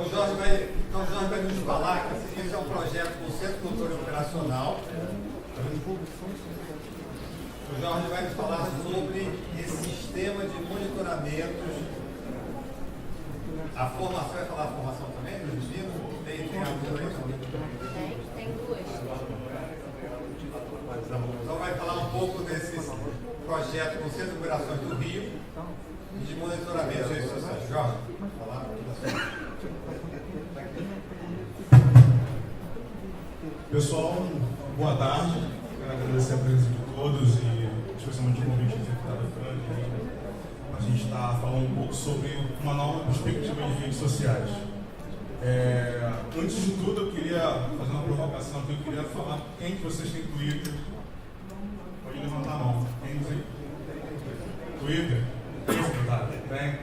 Então o Jorge vai nos falar que esse é um projeto com o Centro de Controle Operacional. O Jorge vai nos falar sobre esse sistema de monitoramento. A formação, vai falar a formação também dos meninos? Tem alguma aí? Tem duas. Então vai falar um pouco desse projeto com o Centro de Operações do Rio e de monitoramento de redes sociais. Jorge, vai falar Pessoal, boa tarde. Quero agradecer a presença de todos e especialmente o convite do deputado Frank. A gente está falando um pouco sobre uma nova perspectiva de redes sociais. Antes de tudo, eu queria fazer uma provocação aqui. Eu queria falar quem que vocês têm Twitter. Pode levantar a mão. Quem tem Twitter? Tem, secretário? Tem?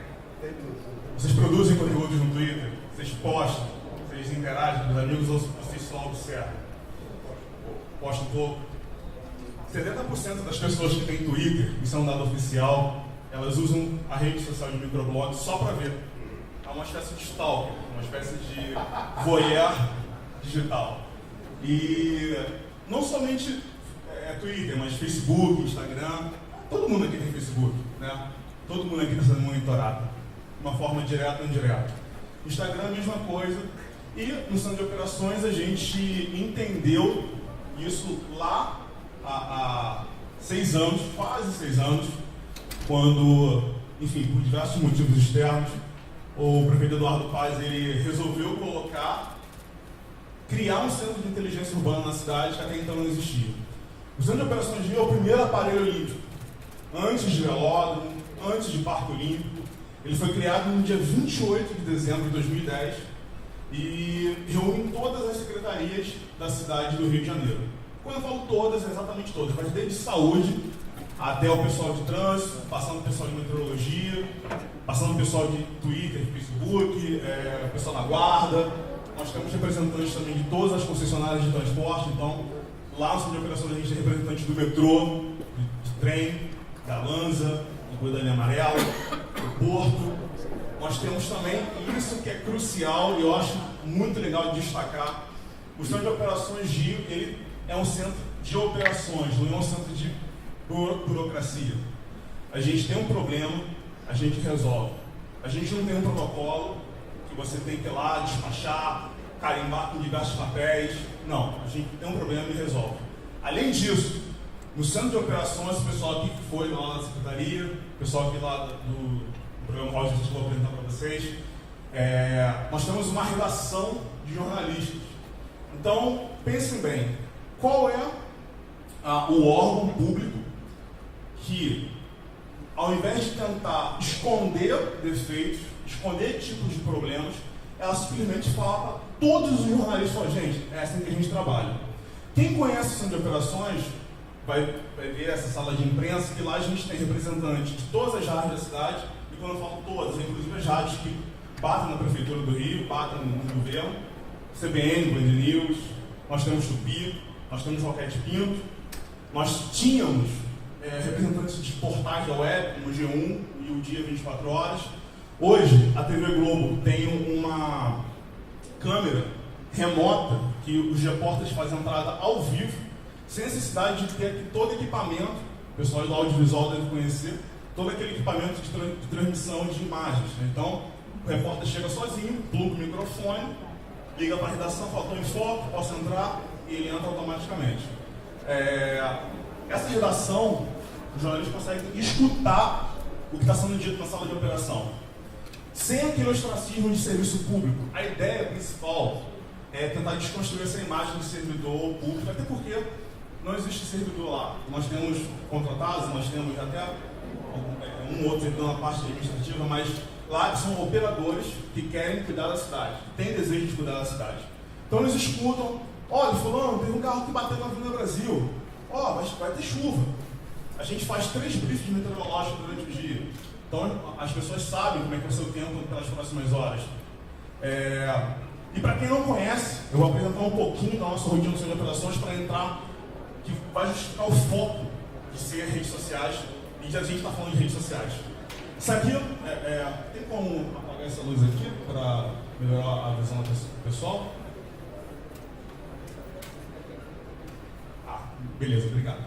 Vocês produzem conteúdos no Twitter? Vocês postam? Vocês interagem com os amigos ou vocês só observam? Postam um pouco? 70% das pessoas que têm Twitter, isso é um dado oficial, elas usam a rede social de microblog só para ver. É uma espécie de stalker, uma espécie de voyeur digital. E não somente Twitter, mas Facebook, Instagram. Todo mundo aqui tem Facebook, né? Todo mundo aqui está sendo monitorado, de uma forma direta ou indireta. Instagram, a mesma coisa. E no centro de operações a gente entendeu isso lá há 6 anos, quase 6 anos, quando, enfim, por diversos motivos externos, o prefeito Eduardo Paes ele resolveu criar um centro de inteligência urbana na cidade que até então não existia. O Centro de Operações Rio é o primeiro aparelho olímpico, antes de velódromo, antes de Parque Olímpico. Ele foi criado no dia 28 de dezembro de 2010 e reúne todas as secretarias da cidade do Rio de Janeiro. Quando eu falo todas, é exatamente todas, mas desde saúde até o pessoal de trânsito, passando o pessoal de meteorologia, passando o pessoal de Twitter, Facebook, o pessoal da guarda. Nós temos representantes também de todas as concessionárias de transporte, então lá no Centro de Operações a gente tem representantes do metrô, de trem, da Lanza, do da linha amarela, do Porto. Nós temos também isso que é crucial e eu acho muito legal de destacar. O Centro de Operações Rio, ele é um centro de operações, não é um centro de burocracia. A gente tem um problema, a gente resolve. A gente não tem um protocolo que você tem que ir lá, despachar, carimbar com diversos papéis. Não, a gente tem um problema e resolve. Além disso, no centro de operações, o pessoal aqui que foi lá na secretaria, o pessoal aqui lá do programa Roger que eu vou apresentar para vocês, nós temos uma redação de jornalistas. Então, pensem bem, qual é o órgão público que, ao invés de tentar esconder defeitos, esconder tipos de problemas, ela simplesmente fala para todos os jornalistas, fala, gente, é assim que a gente trabalha. Quem conhece o Centro de Operações vai ver essa sala de imprensa, que lá a gente tem representantes de todas as rádios da cidade, e quando eu falo todas, inclusive as rádios que batem na Prefeitura do Rio, batem no governo, CBN, Band News, nós temos Tupi, nós temos Roquete Pinto, nós tínhamos representantes de portais da web, como o G1 e o Dia 24 Horas. Hoje, a TV Globo tem uma câmera remota que os repórteres fazem entrada ao vivo, sem necessidade de ter aqui todo equipamento, o pessoal do audiovisual deve conhecer, todo aquele equipamento de transmissão de imagens. Então, o repórter chega sozinho, pluga o microfone, liga para a redação, fala, estou em foco, posso entrar, e ele entra automaticamente. Essa redação, os jornalistas conseguem escutar o que está sendo dito na sala de operação, sem aquele ostracismo de serviço público. A ideia principal é tentar desconstruir essa imagem de servidor público, até porque não existe servidor lá. Nós temos contratados, nós temos até um outro servidor na parte administrativa, mas lá são operadores que querem cuidar da cidade, que têm desejo de cuidar da cidade. Então eles escutam, olha, fulano, teve um carro que bateu na Avenida Brasil, vai ter chuva. A gente faz 3 briefings meteorológicos durante o dia. Então as pessoas sabem como é que vai ser o tempo pelas próximas horas. E para quem não conhece, eu vou apresentar um pouquinho da nossa rotina de operações para entrar, que vai justificar o foco de ser redes sociais, e a gente está falando de redes sociais. Isso aqui tem como apagar essa luz aqui para melhorar a visão do pessoal. Beleza, obrigado.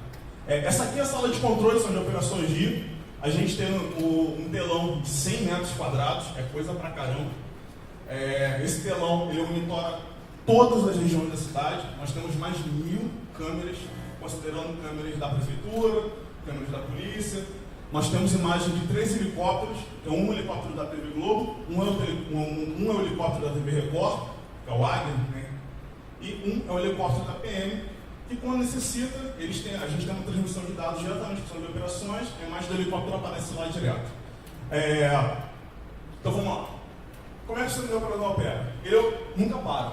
Essa aqui é a sala de controle, são de operações RIO. A gente tem um telão de 100 metros quadrados, é coisa pra caramba. Esse telão, ele monitora todas as regiões da cidade. Nós temos mais de 1000 câmeras, considerando câmeras da prefeitura, câmeras da polícia. Nós temos imagem de 3 helicópteros, que é um helicóptero da TV Globo, um é o helicóptero da TV Record, que é o Águia, né? E um é o helicóptero da PM, que quando necessita, a gente tem uma transmissão de dados diretamente, que são de operações, a imagem do helicóptero aparece lá direto. Então vamos lá. Como é que o sistema de operador opera? Eu nunca paro.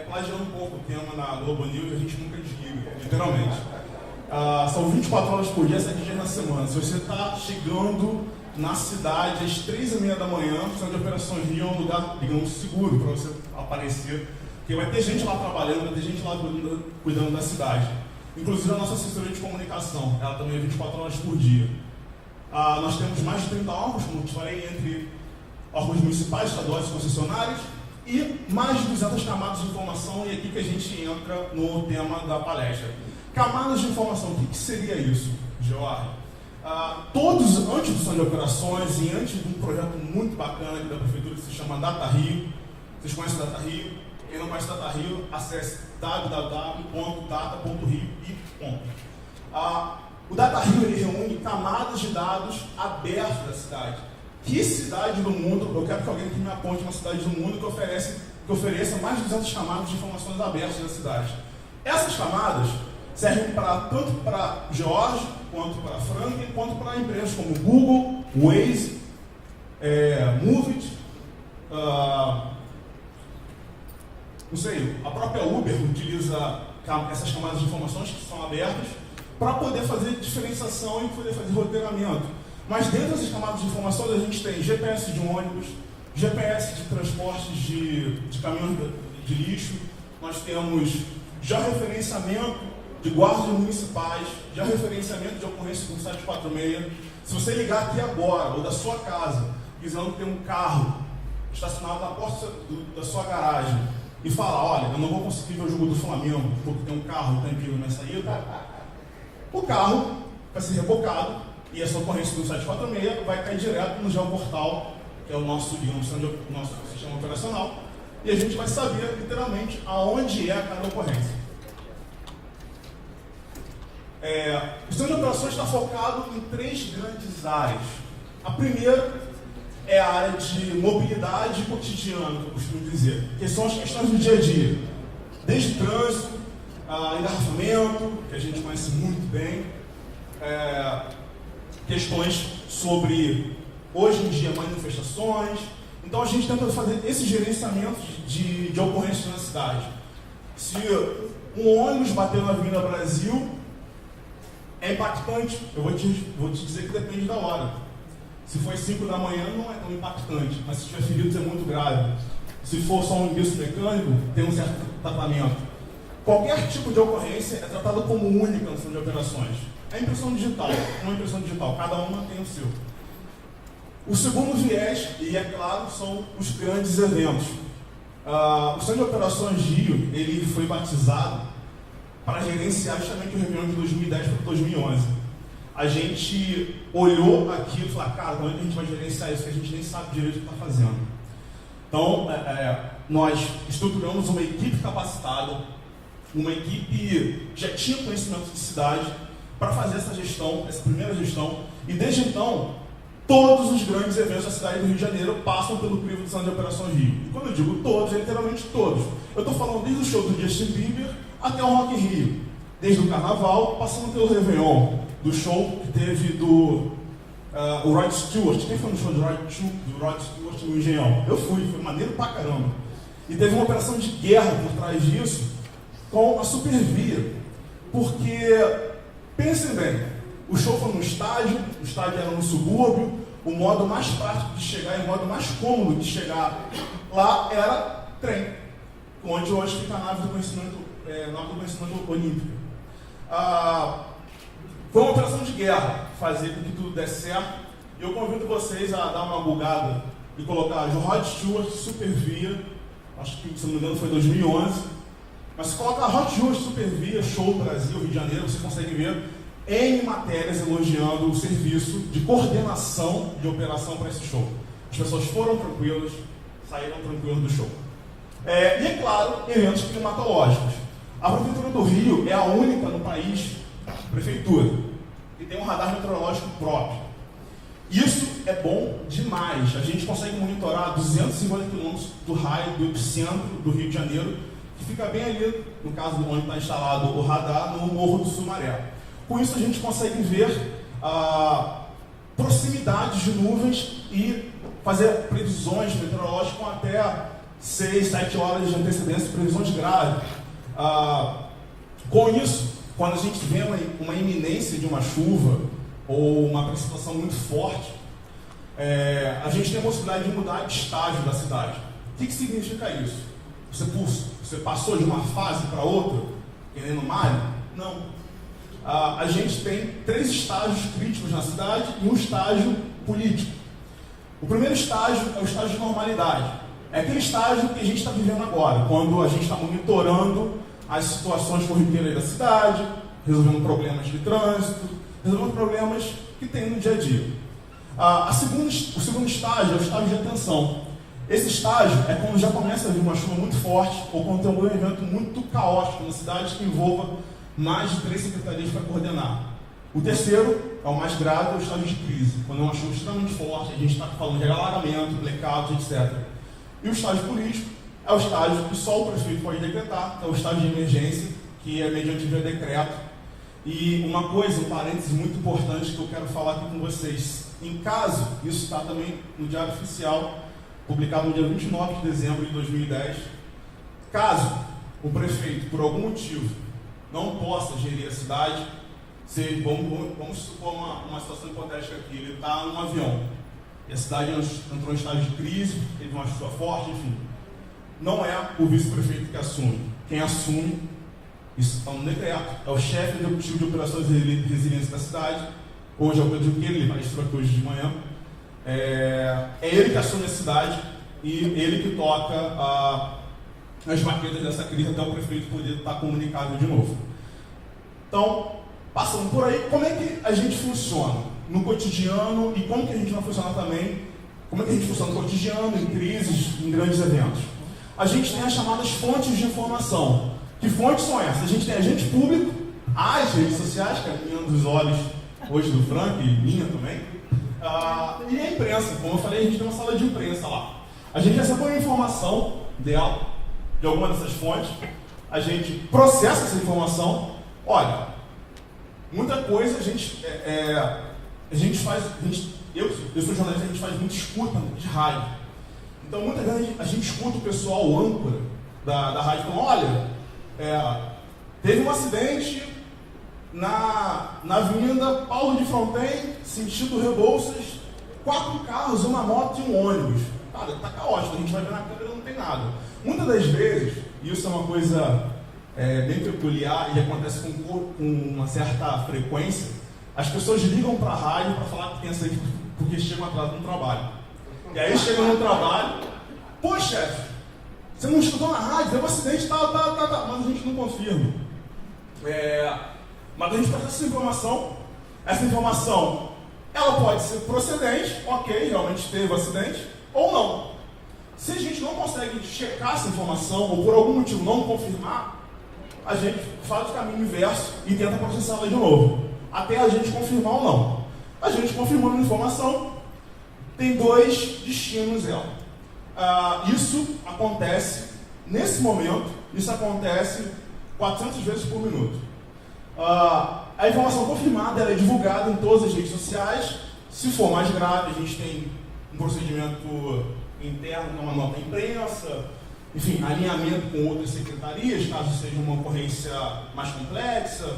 Plagiando um pouco o tema na Globo News, a gente nunca desliga, literalmente. São 24 horas por dia, 7 dias na semana. Se você está chegando na cidade às 3h30 da manhã, o sistema de operações RIO é um lugar, digamos, seguro para você aparecer. Porque vai ter gente lá trabalhando, vai ter gente lá cuidando da cidade. Inclusive a nossa assessoria de comunicação, ela também é 24 horas por dia. Nós temos mais de 30 órgãos, como eu te falei, entre órgãos municipais, estaduais e concessionários, e mais de 200 camadas de informação, e aqui que a gente entra no tema da palestra. Camadas de informação, o que seria isso, George? Todos, antes do Centro de Operações e antes de um projeto muito bacana aqui da Prefeitura que se chama Data Rio, vocês conhecem o Data Rio? Quem não conhece Data Rio, acesse www.data.rio e ponto. O Data Rio ele reúne camadas de dados abertos da cidade. Que cidade do mundo, eu quero que alguém que me aponte uma cidade do mundo que ofereça mais de 200 camadas de informações abertas da cidade. Essas camadas servem tanto para George, quanto para Franklin, quanto para empresas como Google, Waze, Movit, não sei, a própria Uber utiliza essas camadas de informações que são abertas para poder fazer diferenciação e poder fazer roteiramento. Mas dentro dessas camadas de informações a gente tem GPS de ônibus, GPS de transportes de caminhões de lixo, nós temos georreferenciamento de guardas municipais, georreferenciamento de ocorrência do 746. Se você ligar aqui agora, ou da sua casa, dizendo que tem um carro estacionado na porta da sua garagem, e falar, olha, eu não vou conseguir ver o jogo do Flamengo, porque tem um carro tranquilo na saída, o carro vai ser rebocado, e essa ocorrência do 746 vai cair direto no geoportal, que é o nosso sistema operacional, e a gente vai saber, literalmente, aonde é cada ocorrência. O sistema de operações está focado em 3 grandes áreas. A primeira é a área de mobilidade cotidiana, que eu costumo dizer, que são as questões do dia a dia. Desde trânsito, engarrafamento, que a gente conhece muito bem, questões sobre, hoje em dia, manifestações. Então a gente tenta fazer esse gerenciamento de ocorrências na cidade. Se um ônibus bater na Avenida Brasil, é impactante. Eu vou te dizer que depende da hora. Se for às 5 da manhã, não é tão impactante, mas se tiver feridos é muito grave. Se for só um enguiço mecânico, tem um certo tratamento. Qualquer tipo de ocorrência é tratada como única no centro de operações. É impressão digital, uma impressão digital, cada uma tem o seu. O segundo viés, e é claro, são os grandes eventos. O Centro de Operações RIO, ele foi batizado para gerenciar justamente o Réveillon de 2010 para 2011. A gente olhou aquilo e falou, cara, como é que a gente vai gerenciar isso? Que a gente nem sabe direito o que está fazendo. Então, nós estruturamos uma equipe capacitada, uma equipe que já tinha conhecimento de cidade, para fazer essa gestão, essa primeira gestão. E desde então, todos os grandes eventos da cidade do Rio de Janeiro passam pelo crivo do Centro de Operações RIO. E quando eu digo todos, é literalmente todos. Eu estou falando desde o show do Justin Bieber até o Rock in Rio. Desde o Carnaval, passando pelo Réveillon, do show que teve o Rod Stewart. Quem foi no show do Rod Stewart no Engenhão? Eu fui, foi maneiro pra caramba. E teve uma operação de guerra por trás disso com a Supervia. Porque, pensem bem, o show foi no estádio, o estádio era no subúrbio, o modo mais prático de chegar e o modo mais cômodo de chegar lá era trem, onde hoje fica a nave do conhecimento olímpico. Foi uma operação de guerra, fazer com que tudo desse certo. E eu convido vocês a dar uma bugada e colocar Rod Stewart Supervia, acho que, se não me engano, foi 2011, mas se colocar Rod Stewart Supervia, Show Brasil, Rio de Janeiro, você consegue ver N matérias elogiando o serviço de coordenação de operação para esse show. As pessoas foram tranquilas, saíram tranquilas do show. E é claro, eventos climatológicos. A Prefeitura do Rio é a única no país, prefeitura, que tem um radar meteorológico próprio. Isso é bom demais. A gente consegue monitorar 250 km do raio do epicentro do Rio de Janeiro, que fica bem ali, no caso onde está instalado o radar, no Morro do Sumaré. Com isso a gente consegue ver proximidades de nuvens e fazer previsões meteorológicas com até 6, 7 horas de antecedência, previsões graves. Com isso, quando a gente vê uma iminência de uma chuva ou uma precipitação muito forte, a gente tem a possibilidade de mudar de estágio da cidade. O que significa isso? Você passou de uma fase para outra, que nem no Mario? Não. A gente tem 3 estágios críticos na cidade e um estágio político. O primeiro estágio é o estágio de normalidade. É aquele estágio que a gente está vivendo agora, quando a gente está monitorando as situações corriqueiras da cidade, resolvendo problemas de trânsito, resolvendo problemas que tem no dia a dia. O segundo estágio é o estágio de atenção. Esse estágio é quando já começa a vir uma chuva muito forte ou quando tem algum evento muito caótico na cidade que envolva mais de 3 secretarias para coordenar. O terceiro é o mais grave, é o estágio de crise, quando é uma chuva extremamente forte, a gente está falando de alagamento, blackouts, etc. E o estágio político é o estágio que só o prefeito pode decretar, que é o estágio de emergência, que é mediante via decreto. E uma coisa, um parêntese muito importante que eu quero falar aqui com vocês. Em caso, isso está também no Diário Oficial, publicado no dia 29 de dezembro de 2010, caso o prefeito, por algum motivo, não possa gerir a cidade, vamos supor uma situação hipotética aqui, ele está num avião, e a cidade entrou em estágio de crise, teve uma chuva forte, enfim. Não é o vice-prefeito que assume. Quem assume, isso está no decreto, é o chefe executivo de operações de resiliência da cidade, hoje é o Pedro Queiro, ele palestrou aqui hoje de manhã. É ele que assume a cidade e ele que toca as baquetas dessa crise até o prefeito poder estar comunicado de novo. Então, passando por aí, como é que a gente funciona no cotidiano e como que a gente vai funcionar também, como é que a gente funciona no cotidiano, em crises, em grandes eventos? A gente tem as chamadas fontes de informação. Que fontes são essas? A gente tem agente público, as redes sociais, que é a minha dos olhos hoje do Frank e minha também, e a imprensa. Como eu falei, a gente tem uma sala de imprensa lá. A gente recebe uma informação dela, de alguma dessas fontes, a gente processa essa informação. Olha, muita coisa a gente faz, eu sou jornalista, a gente faz muita escuta de rádio. Então, muitas vezes a gente escuta o pessoal, o âncora da rádio, falando, olha, teve um acidente na Avenida Paulo de Fronten, sentido Rebouças, 4 carros, uma moto e um ônibus. Cara, tá caótico, a gente vai ver na câmera e não tem nada. Muitas das vezes, e isso é uma coisa bem peculiar e acontece com uma certa frequência, as pessoas ligam para a rádio para falar que tem acidente porque chegam atrasados no trabalho. E aí chegam no trabalho, pô chefe, você não escutou na rádio, teve um acidente, tá, mas a gente não confirma. Mas a gente precisa essa informação, ela pode ser procedente, ok, realmente teve um acidente, ou não. Se a gente não consegue checar essa informação, ou por algum motivo não confirmar, a gente faz o caminho inverso e tenta processá-la de novo, até a gente confirmar ou não. A gente confirmando a informação, tem 2 destinos dela. Isso acontece, nesse momento, isso acontece 400 vezes por minuto. A informação confirmada ela é divulgada em todas as redes sociais. Se for mais grave, a gente tem um procedimento interno, uma nota imprensa, enfim, alinhamento com outras secretarias, caso seja uma ocorrência mais complexa.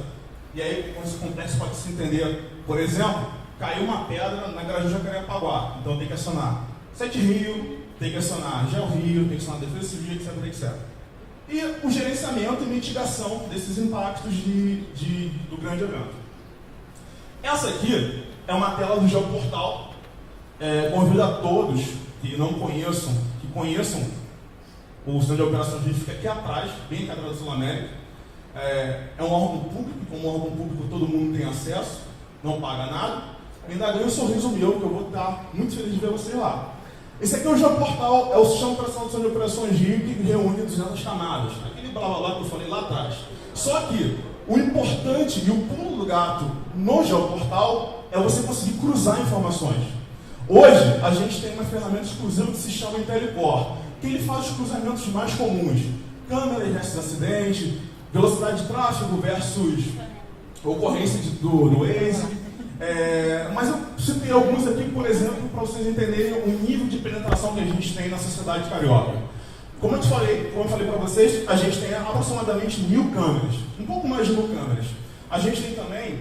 E aí, quando isso complexo, pode se entender, por exemplo, caiu uma pedra na garagem do Jacarepaguá, então tem que acionar 7 Rio, tem que acionar Geo Rio, tem que acionar Defesa Civil, etc, etc. E o gerenciamento e mitigação desses impactos do grande evento. Essa aqui é uma tela do Geoportal. Convido a todos que não conheçam, que conheçam o Centro de Operações de Fica aqui atrás, bem em Catedral da Sul América. É um órgão público, como órgão público todo mundo tem acesso, não paga nada. E ainda ganha um sorriso meu, que eu vou estar muito feliz de ver vocês lá. Esse aqui é o Geoportal, é o sistema operacional do Centro de Operações Rio, que reúne 200 camadas. Aquele blá blá blá que eu falei lá atrás. Só que o importante e o pulo do gato no Geoportal é você conseguir cruzar informações. Hoje, a gente tem uma ferramenta exclusiva que se chama IntelliCore, que ele faz os cruzamentos mais comuns. Câmeras versus acidente, velocidade de tráfego versus ocorrência do Waze. Mas eu citei alguns aqui, por exemplo, para vocês entenderem o nível de penetração que a gente tem na sociedade carioca. Como eu falei para vocês, a gente tem aproximadamente 1000 câmeras, um pouco mais de 1000 câmeras. A gente tem também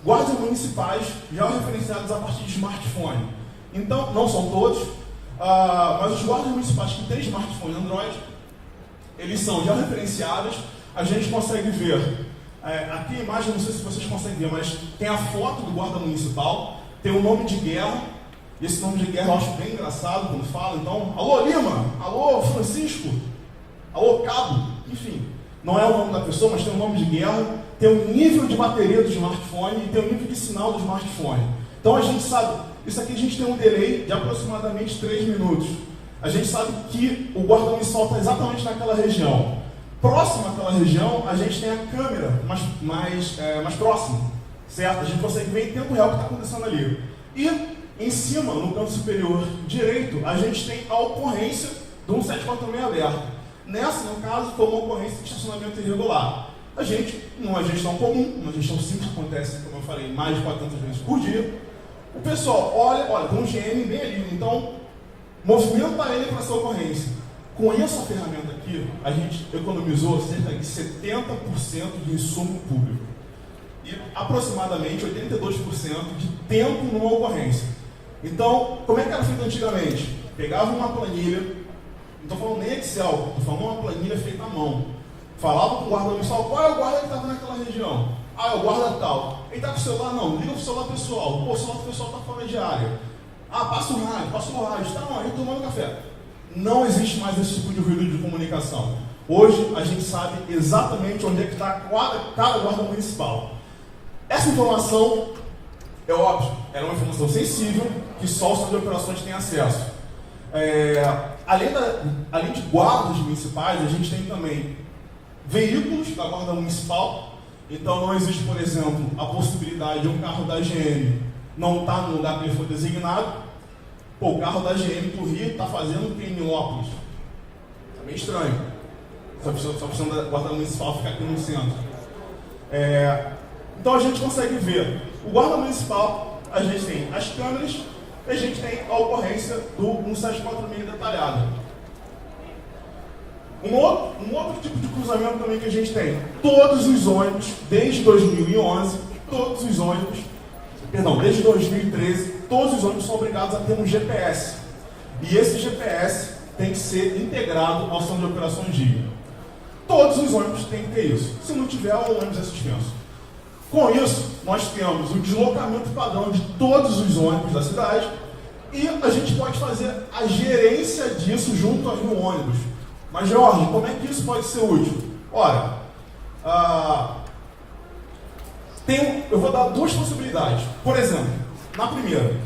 guardas municipais já referenciados a partir de smartphone. Então, não são todos, mas os guardas municipais que têm smartphone Android, eles são já referenciados. A gente consegue ver, aqui a imagem, não sei se vocês conseguem ver, mas tem a foto do guarda municipal, tem o nome de guerra, e esse nome de guerra eu acho bem engraçado quando fala. Então, alô Lima, alô Francisco, alô Cabo, enfim, não é o nome da pessoa, mas tem o nome de guerra, tem o nível de bateria do smartphone e tem o nível de sinal do smartphone. Então a gente sabe, isso aqui a gente tem um delay de aproximadamente 3 minutos. A gente sabe que o guarda municipal está exatamente naquela região. Próximo àquela região, a gente tem a câmera mais próxima, certo? A gente consegue ver em tempo real o que está acontecendo ali. E em cima, no canto superior direito, a gente tem a ocorrência do 1746 aberto. Nessa, no caso, foi uma ocorrência de estacionamento irregular. A gente, numa gestão comum, uma gestão simples, que acontece, como eu falei, mais de 400 vezes por dia, o pessoal olha, tem um GM bem ali, então movimenta ele para essa ocorrência. Com essa ferramenta aqui, a gente economizou cerca de 70% de insumo público e aproximadamente 82% de tempo numa ocorrência. Então, como é que era feito antigamente? Pegava uma planilha, não estou falando nem Excel, estou falando uma planilha feita à mão. Falava com o guarda municipal, qual é o guarda que estava naquela região? É o guarda tal. Ele está com o celular? Não, liga para o celular pessoal. O celular pessoal está fora de área. Passa o rádio, está onde? Tomando café. Não existe mais esse tipo de ruído de comunicação. Hoje, a gente sabe exatamente onde é que está cada guarda municipal. Essa informação, é óbvio, era uma informação sensível, que só o Centro de Operações tem acesso. Além de guardas municipais, a gente tem também veículos da guarda municipal. Então não existe, por exemplo, a possibilidade de um carro da GM não estar no lugar que ele foi designado. O carro da GM do Rio está fazendo crime em Lópolis. Está meio estranho. Só precisa da guarda municipal ficar aqui no centro. Então a gente consegue ver o guarda municipal, a gente tem as câmeras e a gente tem a ocorrência do 1746 detalhada. Um outro tipo de cruzamento também que a gente tem. Todos os ônibus, desde 2011, desde 2013, todos os ônibus são obrigados a ter um GPS. E esse GPS tem que ser integrado ao Centro de Operações Rio. Todos os ônibus têm que ter isso. Se não tiver, o ônibus é suspenso. Com isso, nós temos o deslocamento padrão de todos os ônibus da cidade e a gente pode fazer a gerência disso junto ao Rio Ônibus. Mas, Jorge, como é que isso pode ser útil? Ora, eu vou dar duas possibilidades. Por exemplo, na primeira,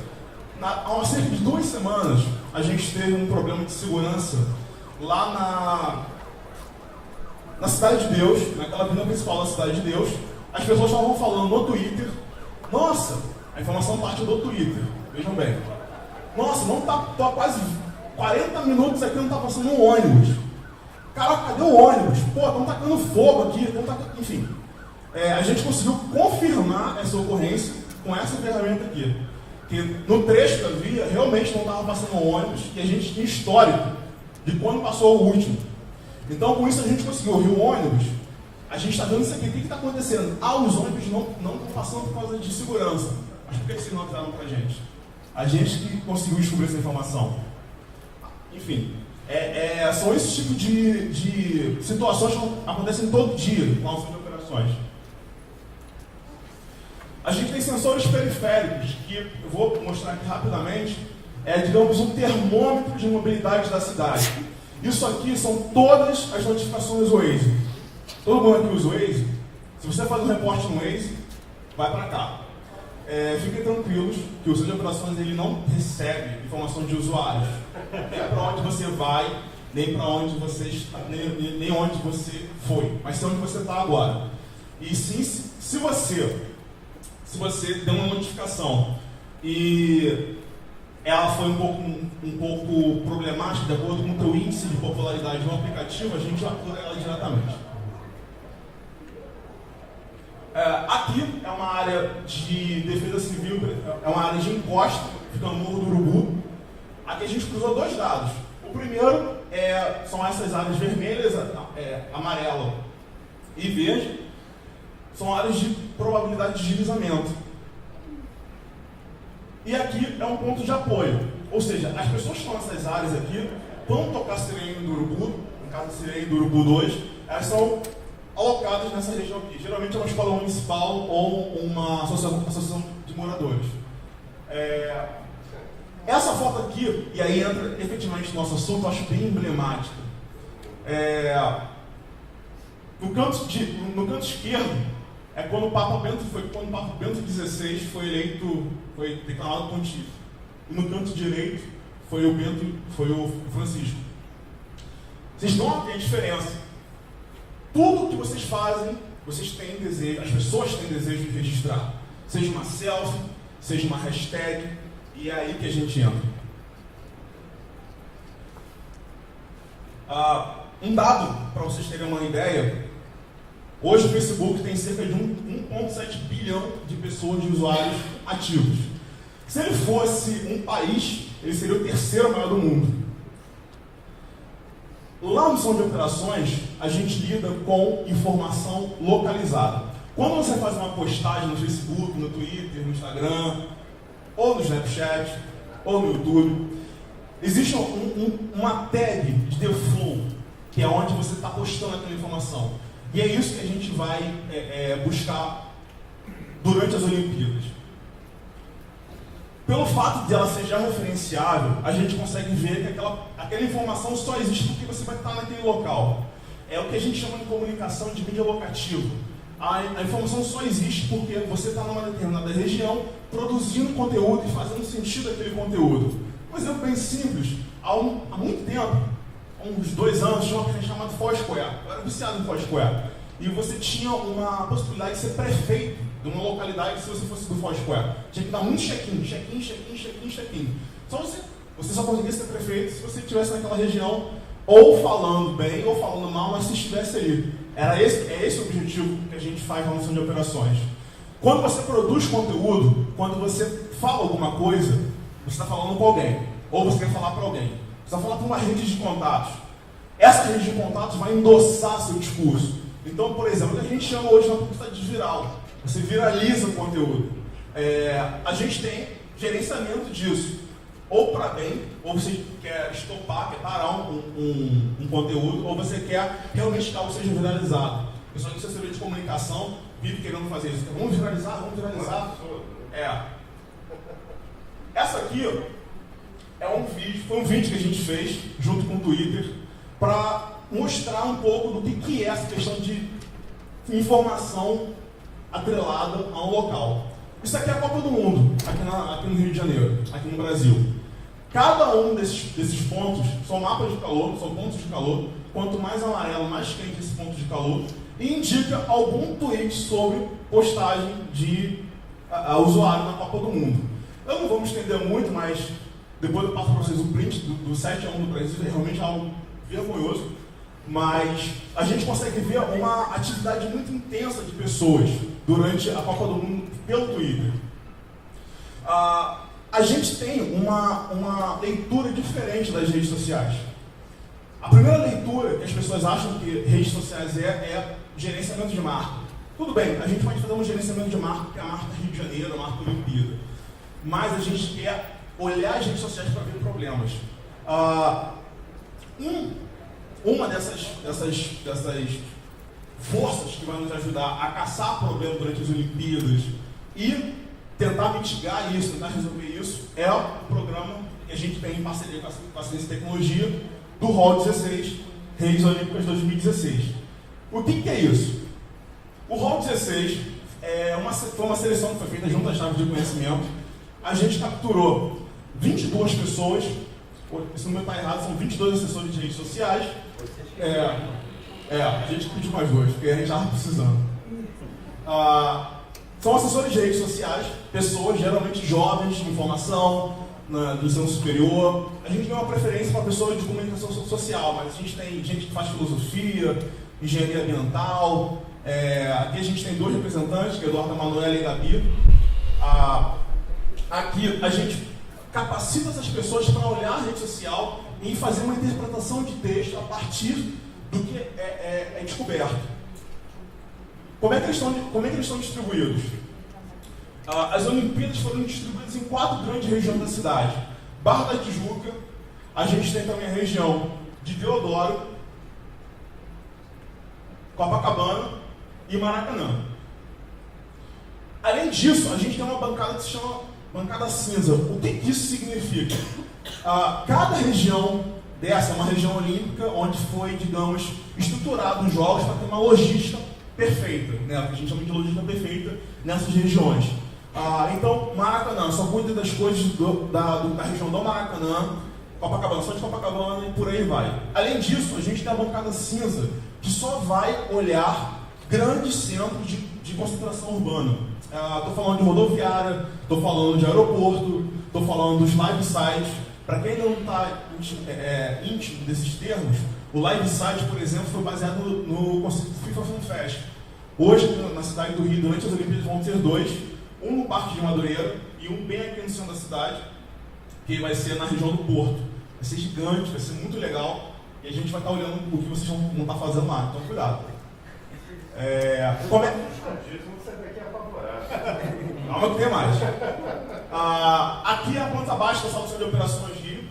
há cerca de 2 semanas, a gente teve um problema de segurança lá na Cidade de Deus, naquela avenida principal da Cidade de Deus. As pessoas estavam falando no Twitter, nossa, a informação partiu do Twitter, vejam bem. Nossa, tô há quase 40 minutos aqui, não está passando um ônibus. Cara, cadê o ônibus? Estão tacando fogo aqui, enfim. A gente conseguiu confirmar essa ocorrência com essa ferramenta aqui. Que no trecho da via realmente não estava passando um ônibus e a gente tinha histórico de quando passou o último. Então, com isso, a gente conseguiu ouvir o ônibus. A gente está vendo isso aqui. O que está acontecendo? Os ônibus não estão passando por causa de segurança. Mas por que vocês não avisaram para a gente? A gente que conseguiu descobrir essa informação. Enfim, são esses tipos de situações que acontecem todo dia no nosso centro de operações. A gente tem sensores periféricos, que eu vou mostrar aqui rapidamente. é, digamos, um termômetro de mobilidade da cidade. Isso aqui são todas as notificações do Waze. Todo mundo aqui usa o Waze? Se você faz um reporte no Waze, vai para cá. Fiquem tranquilos que o Centro de Operações ele não recebe informação de usuários. Nem para onde você vai, nem para onde você está, nem onde você foi, mas sim onde você está agora. E sim, se você deu uma notificação e ela foi um pouco problemática, de acordo com o teu índice de popularidade no aplicativo, a gente apura ela diretamente. Aqui é uma área de defesa civil, é uma área de encosta, fica no Morro do Urubu. Aqui a gente cruzou dois dados. O primeiro são essas áreas vermelhas, amarela e verde, são áreas de probabilidade de deslizamento. E aqui é um ponto de apoio, ou seja, as pessoas que estão nessas áreas aqui, quando tocar a sirene do Urubu, no caso a sirene do Urubu 2, elas são alocadas nessa região aqui. Geralmente é uma escola municipal ou uma associação de moradores. Essa foto aqui, e aí entra efetivamente no nosso assunto, eu acho bem emblemática. No canto esquerdo é quando o Papa Bento XVI foi declarado pontífice. E no canto direito foi o Francisco. Vocês notam a diferença. Tudo que vocês fazem, vocês têm desejo, as pessoas têm desejo de registrar. Seja uma selfie, seja uma hashtag, e é aí que a gente entra. Um dado, para vocês terem uma ideia, hoje o Facebook tem cerca de 1,7 bilhão de pessoas, de usuários ativos. Se ele fosse um país, ele seria o terceiro maior do mundo. Lá no Centro de Operações, a gente lida com informação localizada. Quando você faz uma postagem no Facebook, no Twitter, no Instagram, ou no Snapchat, ou no YouTube, existe uma tag de The Flow, que é onde você está postando aquela informação. E é isso que a gente vai buscar durante as Olimpíadas. Pelo fato de ela ser já referenciável, a gente consegue ver que aquela informação só existe porque você vai estar naquele local. É o que a gente chama de comunicação de mídia locativa. A informação só existe porque você está numa determinada região produzindo conteúdo e fazendo sentido aquele conteúdo. Um exemplo bem simples, há muito tempo, há uns 2 anos, tinha uma coisa chamada Foursquare. Eu era viciado em Foursquare. E você tinha uma possibilidade de ser prefeito de uma localidade se você fosse do Foursquare. Tinha que dar muito check-in. Então você só conseguia ser prefeito se você estivesse naquela região, ou falando bem, ou falando mal, mas se estivesse ali. É esse o objetivo que a gente faz na noção de operações. Quando você produz conteúdo, quando você fala alguma coisa, você está falando com alguém, ou você quer falar para alguém. Você vai falar para uma rede de contatos. Essa rede de contatos vai endossar seu discurso. Então, por exemplo, o que a gente chama hoje na publicidade de viral. Você viraliza o conteúdo. A gente tem gerenciamento disso. Ou para bem, ou você quer estopar, quer parar um conteúdo, ou você quer realmente que algo seja viralizado. O pessoal do setor de comunicação vive querendo fazer isso. Vamos viralizar. Essa aqui foi um vídeo que a gente fez junto com o Twitter para mostrar um pouco do que é essa questão de informação atrelada a um local. Isso aqui é a Copa do Mundo, aqui no Rio de Janeiro, aqui no Brasil. Cada um desses pontos são mapas de calor, são pontos de calor. Quanto mais amarelo, mais quente esse ponto de calor. E indica algum tweet sobre postagem de usuário na Copa do Mundo. Eu não vou me estender muito, mas depois eu passo para vocês o print do 7-1 do Brasil, é realmente algo vergonhoso. Mas a gente consegue ver uma atividade muito intensa de pessoas durante a Copa do Mundo pelo Twitter. A gente tem uma leitura diferente das redes sociais. A primeira leitura que as pessoas acham que redes sociais é gerenciamento de marca. Tudo bem, a gente pode fazer um gerenciamento de marca, que é a marca Rio de Janeiro, a marca Olimpíada. Mas a gente quer olhar as redes sociais para ver problemas. Uma dessas forças que vai nos ajudar a caçar problemas durante as Olimpíadas e tentar mitigar isso, tentar resolver isso, é o programa que a gente tem em parceria com a Ciência e Tecnologia, do Hall 16, Redes Olímpicas 2016. O que é isso? O Hall 16 foi uma seleção que foi feita junto às chaves de conhecimento. A gente capturou 22 pessoas, esse número está errado, são 22 assessores de redes sociais. A gente pediu mais dois, porque a gente estava precisando. São assessores de redes sociais, pessoas geralmente jovens de informação, do ensino superior. A gente tem uma preferência para pessoas de comunicação social, mas a gente tem gente que faz filosofia, engenharia ambiental. Aqui a gente tem dois representantes, que é Eduardo Manuela e Gabi. Aqui a gente capacita essas pessoas para olhar a rede social e fazer uma interpretação de texto a partir do que é descoberto. Como é que eles estão distribuídos? As Olimpíadas foram distribuídas em 4 grandes regiões da cidade. Barra da Tijuca, a gente tem também a região de Deodoro, Copacabana e Maracanã. Além disso, a gente tem uma bancada que se chama bancada cinza. O que isso significa? Cada região dessa é uma região olímpica onde foi, digamos, estruturado os jogos para ter uma logística perfeita, né? O que a gente chama de logística perfeita nessas regiões. Então, Maracanã só cuida das coisas da região do Maracanã, Copacabana só de Copacabana e por aí vai. Além disso, a gente tem a bancada cinza, que só vai olhar grandes centros de concentração urbana. Estou falando de rodoviária, estou falando de aeroporto, estou falando dos live sites. Para quem não está íntimo desses termos, o live site, por exemplo, foi baseado no conceito do FIFA Fan Fest. Hoje, na cidade do Rio, durante as Olimpíadas, vão ter 2, um no Parque de Madureira e um bem aqui no centro da cidade, que vai ser na região do Porto. Vai ser gigante, vai ser muito legal, e a gente vai estar olhando o que vocês vão estar fazendo lá, então cuidado. Calma que tem mais. Aqui é a planta baixa da sala de operações Rio.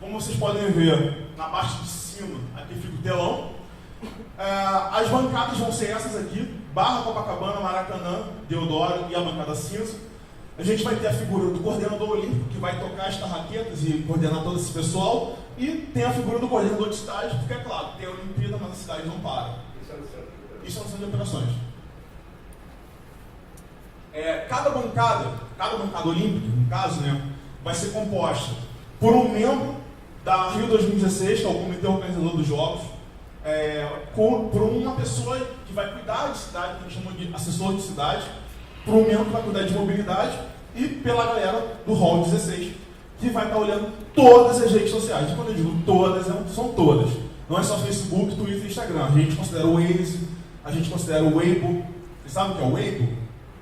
Como vocês podem ver, na parte de cima, aqui fica o telão. As bancadas vão ser essas aqui: Barra, Copacabana, Maracanã, Deodoro e a bancada cinza. A gente vai ter a figura do coordenador olímpico, que vai tocar as tarraquetas e coordenar todo esse pessoal. E tem a figura do coordenador de estágio, porque é claro, tem a Olimpíada, mas a cidade não para. Isso é no centro de operações. Cada bancada olímpica, no caso, né, vai ser composta por um membro da Rio 2016, que é o comitê organizador dos Jogos, por uma pessoa que vai cuidar de cidade, que a gente chama de assessor de cidade, por um membro que vai cuidar de mobilidade e pela galera do Hall 16, que vai estar olhando todas as redes sociais. E quando eu digo todas, são todas. Não é só Facebook, Twitter e Instagram. A gente considera o Waze, a gente considera o Weibo. Vocês sabem o que é o Weibo?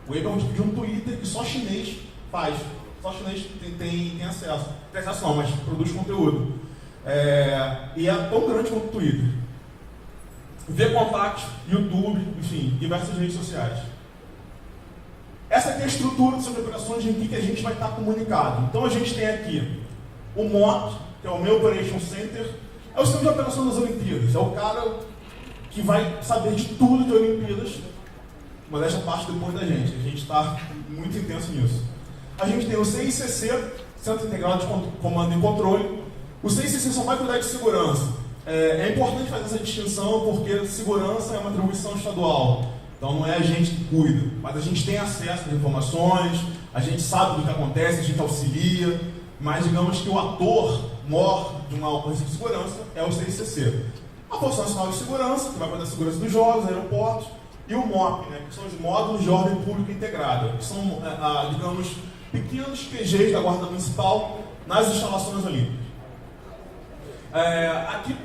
O Weibo é um tipo de um Twitter que só chinês faz. Só chinês tem acesso. Tem acesso não, mas produz conteúdo. E é tão grande quanto o Twitter. Vcontact, YouTube, enfim, diversas redes sociais. Essa aqui é a estrutura das operações em que a gente vai estar comunicado. Então a gente tem aqui o MOC, que é o meu Operation Center, é o sistema de operação das Olimpíadas. É o cara que vai saber de tudo de Olimpíadas, mas essa parte depois da gente. A gente está muito intenso nisso. A gente tem o CICC, Centro Integrado de Comando e Controle. O CICC só vai cuidar de segurança. É importante fazer essa distinção porque segurança é uma atribuição estadual. Então não é a gente que cuida, mas a gente tem acesso às informações, a gente sabe do que acontece, a gente auxilia, mas digamos que o ator maior de uma ocorrência de segurança é o CICC. A Força Nacional de Segurança, que vai cuidar da segurança dos jogos, aeroportos, e o MOP, né, que são os Módulos de Ordem Pública Integrada, que são, digamos, pequenos QGs da Guarda Municipal nas instalações olímpicas. Aqui,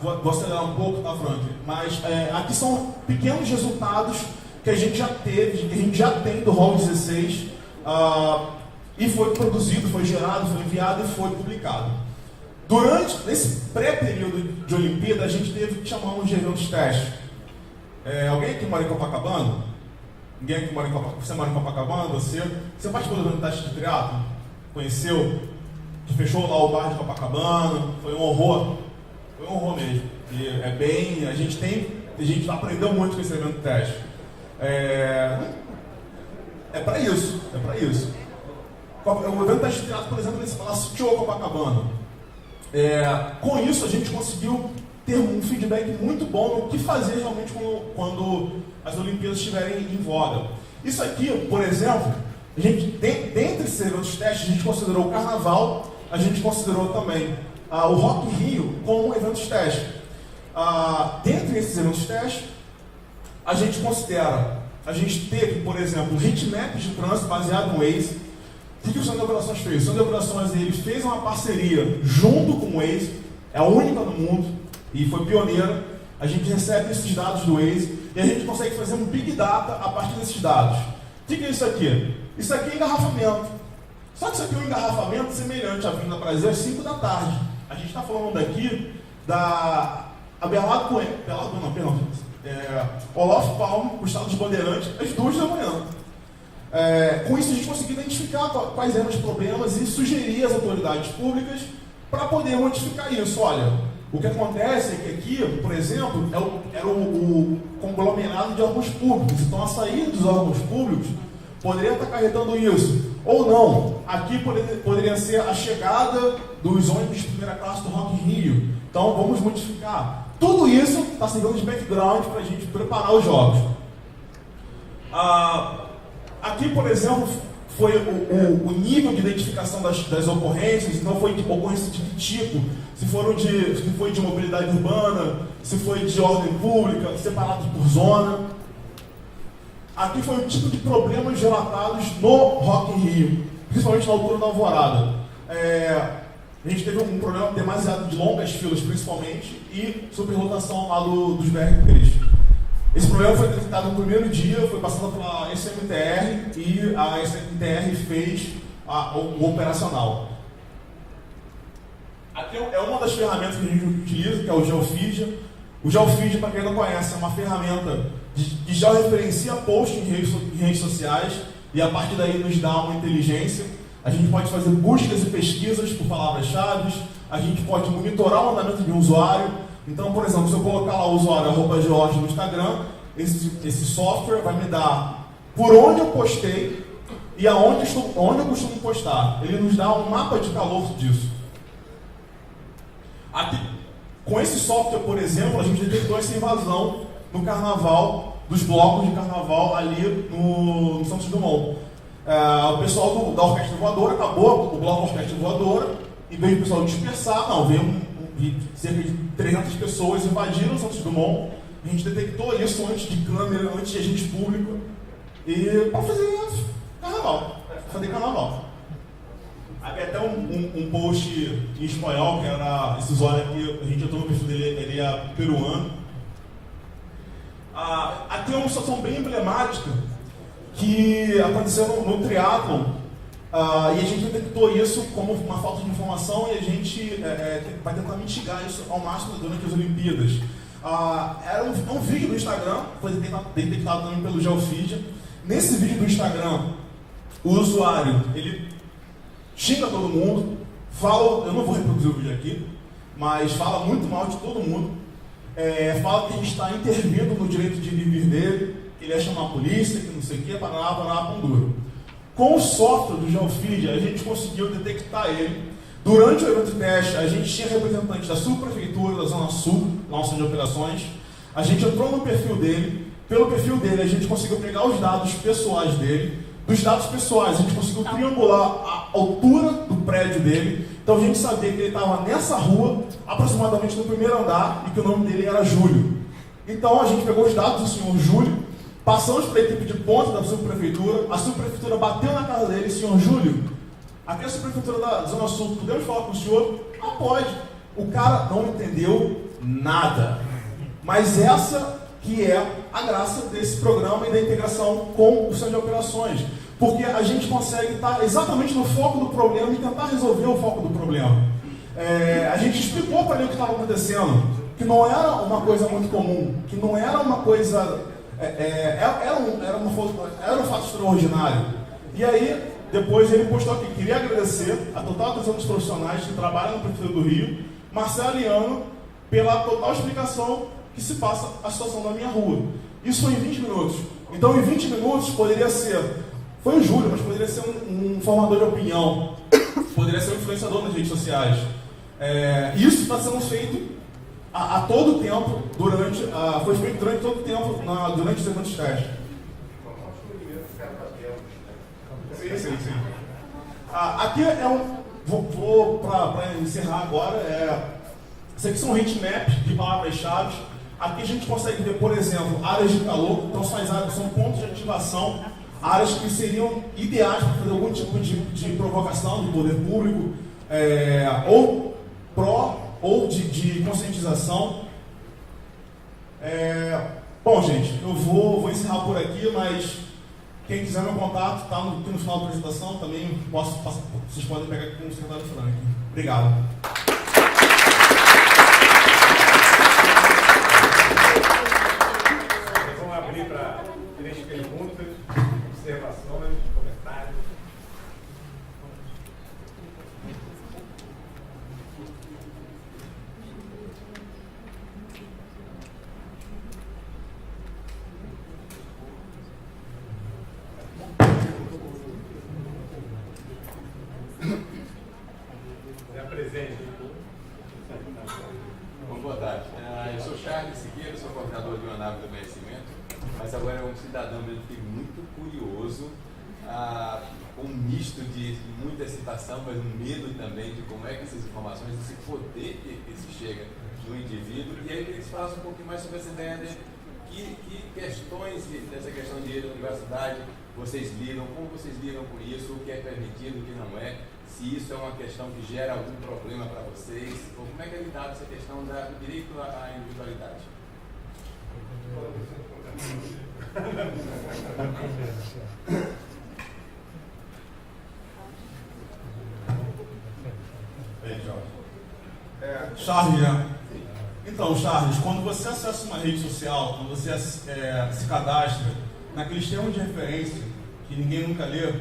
vou acelerar um pouco, tá, Frank? Mas aqui são pequenos resultados que a gente já teve, que a gente já tem do Hall 16, e foi produzido, foi gerado, foi enviado e foi publicado. Nesse pré-período de Olimpíada, a gente teve que chamar de eventos testes. Alguém aqui mora em Copacabana? Ninguém aqui mora em Copacabana? Você mora em Copacabana? Você participou do teste de triatlo? Conheceu? Que fechou lá o bar de Copacabana? Foi um horror. Foi um horror mesmo. E a gente aprendeu muito com esse evento teste. É para isso. O evento está inspirado, por exemplo, nesse Palácio Show Copacabana. Com isso, a gente conseguiu ter um feedback muito bom no que fazer realmente quando as Olimpíadas estiverem em voga. Isso aqui, por exemplo, a gente, dentre esses eventos testes, a gente considerou o Carnaval, a gente considerou também o Rock in Rio como eventos testes. Dentre esses eventos testes, a gente teve, por exemplo, hitmaps de trânsito baseado no Waze. O que o Centro de Operações fez? O Centro de Operações ele fez uma parceria junto com o Waze, é a única no mundo, e foi pioneira. A gente recebe esses dados do Waze e a gente consegue fazer um Big Data a partir desses dados. O que é isso aqui? Isso aqui é engarrafamento. Só que isso aqui é um engarrafamento semelhante à Vinda Brasil às 5 da tarde. A gente está falando daqui da Olof Palme, o estado dos Bandeirantes, às 2 da manhã. Com isso a gente conseguiu identificar quais eram os problemas e sugerir às autoridades públicas para poder modificar isso. Olha, o que acontece é que aqui, por exemplo, era o conglomerado de órgãos públicos. Então a saída dos órgãos públicos poderia estar acarretando isso. Ou não, aqui poderia ser a chegada dos ônibus de primeira classe do Rock in Rio. Então vamos modificar. Tudo isso está servindo de background para a gente preparar os jogos. Aqui, por exemplo, foi o nível de identificação das ocorrências. Então foi de ocorrência de que tipo? Se foi de mobilidade urbana, se foi de ordem pública, separados por zona. Aqui foi o tipo de problemas relatados no Rock in Rio, principalmente na altura da Alvorada. A gente teve um problema demasiado de longas filas, principalmente, e superlotação lá dos BR-3. Esse problema foi detectado no primeiro dia, foi passado pela SMTR e a SMTR fez o operacional. Aqui é uma das ferramentas que a gente utiliza, que é o Geofeed. O Geofeed, para quem não conhece, é uma ferramenta que já referencia posts em redes sociais e a partir daí nos dá uma inteligência. A gente pode fazer buscas e pesquisas por palavras-chave, a gente pode monitorar o andamento de um usuário. Então, por exemplo, se eu colocar lá o usuário @George no Instagram, esse software vai me dar por onde eu postei e onde eu costumo postar. Ele nos dá um mapa de calor disso. Aqui, com esse software, por exemplo, a gente detectou essa invasão no carnaval, dos blocos de carnaval ali no Santos Dumont. O pessoal da Orquestra Voadora acabou o bloco Orquestra Voadora, em vez do pessoal dispersar, não, veio cerca de 300 pessoas invadiram o Santos Dumont. A gente detectou isso antes de câmera, antes de agente público, e para fazer carnaval. Havia até um post em espanhol, que era esse usuário aqui, a gente entrou no perfil dele, ele é peruano. Aqui é uma situação bem emblemática que aconteceu no triatlon, e a gente detectou isso como uma falta de informação e a gente vai tentar mitigar isso ao máximo durante as Olimpíadas. Era um vídeo do Instagram, foi detectado também pelo Geofeed. Nesse vídeo do Instagram, o usuário, ele xinga todo mundo, eu não vou reproduzir o vídeo aqui, mas fala muito mal de todo mundo, fala que a gente está intervindo no direito de viver dele, que ele ia chamar a polícia, que não sei o que, paraná, pão duro. Com o software do Geofeed, a gente conseguiu detectar ele. Durante o evento teste, a gente tinha representantes da subprefeitura da Zona Sul, nossa de operações. A gente entrou no perfil dele. Pelo perfil dele, a gente conseguiu pegar os dados pessoais dele. Dos dados pessoais, a gente conseguiu triangular a altura do prédio dele. Então a gente sabia que ele estava nessa rua, aproximadamente no primeiro andar, e que o nome dele era Júlio. Então a gente pegou os dados do senhor Júlio, passamos para a equipe de ponta da subprefeitura, a subprefeitura bateu na casa dele, senhor Júlio, aqui é a subprefeitura da Zona Sul, podemos falar com o senhor? Não pode. O cara não entendeu nada. Mas essa que é a graça desse programa e da integração com o centro de operações. Porque a gente consegue estar exatamente no foco do problema e tentar resolver o foco do problema. A gente explicou para ele o que estava acontecendo, que não era uma coisa muito comum, que não era uma coisa... Era um fato extraordinário. E aí, depois ele postou aqui, queria agradecer a total atenção dos profissionais que trabalham na Prefeitura do Rio, Marcelo e Ana, pela total explicação que se passa a situação da minha rua. Isso foi em 20 minutos. Então, em 20 minutos, poderia ser Foi o Júlio, mas poderia ser um formador de opinião, poderia ser um influenciador nas redes sociais. Isso está sendo feito a todo tempo, foi feito durante todo o tempo, durante os eventos testes. Sim. Aqui vou para encerrar agora, isso aqui são heatmaps de palavras-chave. Aqui a gente consegue ver, por exemplo, áreas de calor, então são pontos de ativação, áreas que seriam ideais para fazer algum tipo de provocação do poder público, ou ou de conscientização. Bom, gente, eu vou encerrar por aqui, mas quem quiser meu contato, está aqui no final da apresentação, também vocês podem pegar aqui com o secretário Frank. Obrigado. Vamos abrir para 3 perguntas, observações, comentários. Boa tarde. Eu sou Charles Siqueira, sou coordenador de uma nave do conhecimento, mas agora é um cidadão mesmo, fiquei muito curioso, um misto de muita excitação, mas um medo também de como é que essas informações, esse poder que se chega no indivíduo, e aí eu queria que você falasse um pouquinho mais sobre essa ideia de que questões dessa questão de privacidade vocês lidam, como vocês lidam com isso, o que é permitido, o que não é, se isso é uma questão que gera algum problema para vocês, ou como é que é lidado essa questão do direito à individualidade? Charles, né? Então, Charles, quando você acessa uma rede social, quando você se cadastra naqueles termos de referência que ninguém nunca lê,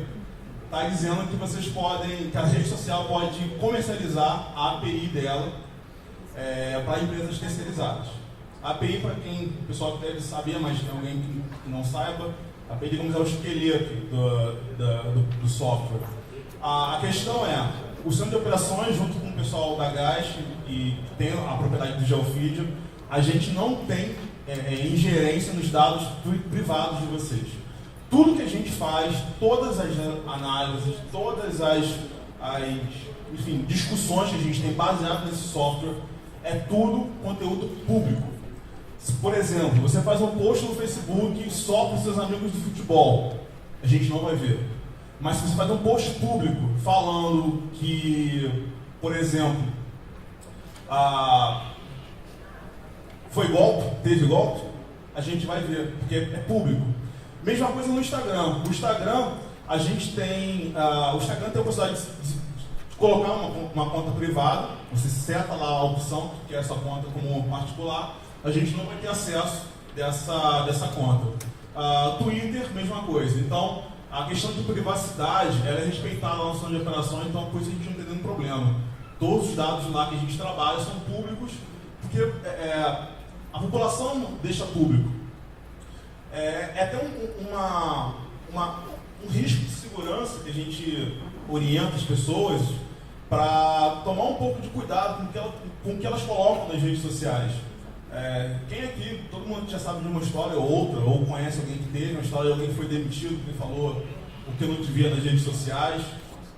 está dizendo que vocês podem, que a rede social pode comercializar a API dela para empresas terceirizadas. A API, para quem, o pessoal que deve saber, mas tem alguém que não saiba, a API, digamos, é o esqueleto do software. A questão é, o centro de operações, junto com o pessoal da GAS, e tem a propriedade do GeoFeed, a gente não tem ingerência nos dados privados de vocês. Tudo que a gente faz, todas as análises, todas as discussões que a gente tem baseado nesse software, é tudo conteúdo público. Se, por exemplo, você faz um post no Facebook só para os seus amigos do futebol, a gente não vai ver. Mas se você faz um post público falando que, por exemplo, foi golpe, teve golpe, a gente vai ver, porque é público. Mesma coisa no Instagram. O Instagram, a gente tem a possibilidade de colocar uma conta privada, você seta lá a opção, que é essa conta como particular, a gente não vai ter acesso dessa conta. Twitter, mesma coisa. Então, a questão de privacidade, ela é respeitada na nossa de operação, então por isso a gente não tem nenhum problema. Todos os dados lá que a gente trabalha são públicos, porque a população deixa público. É até um risco de segurança que a gente orienta as pessoas para tomar um pouco de cuidado com o que elas colocam nas redes sociais. Quem aqui, todo mundo já sabe de uma história ou outra, ou conhece alguém que teve uma história de alguém que foi demitido, que falou o que não devia nas redes sociais,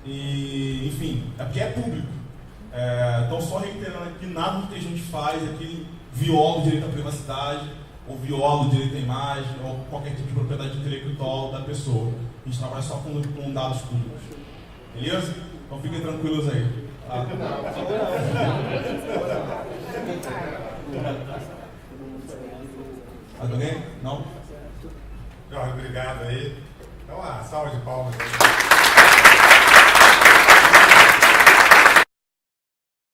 e, enfim, é porque é público. Então, só reiterando aqui, nada do que a gente faz aqui viola o direito à privacidade, ou viola o direito à imagem, ou qualquer tipo de propriedade intelectual da pessoa. A gente trabalha só com dados públicos. Beleza? Então fiquem tranquilos aí. Tá? Mais alguém? Não? Jorge, obrigado aí. Então, salva de palmas aí.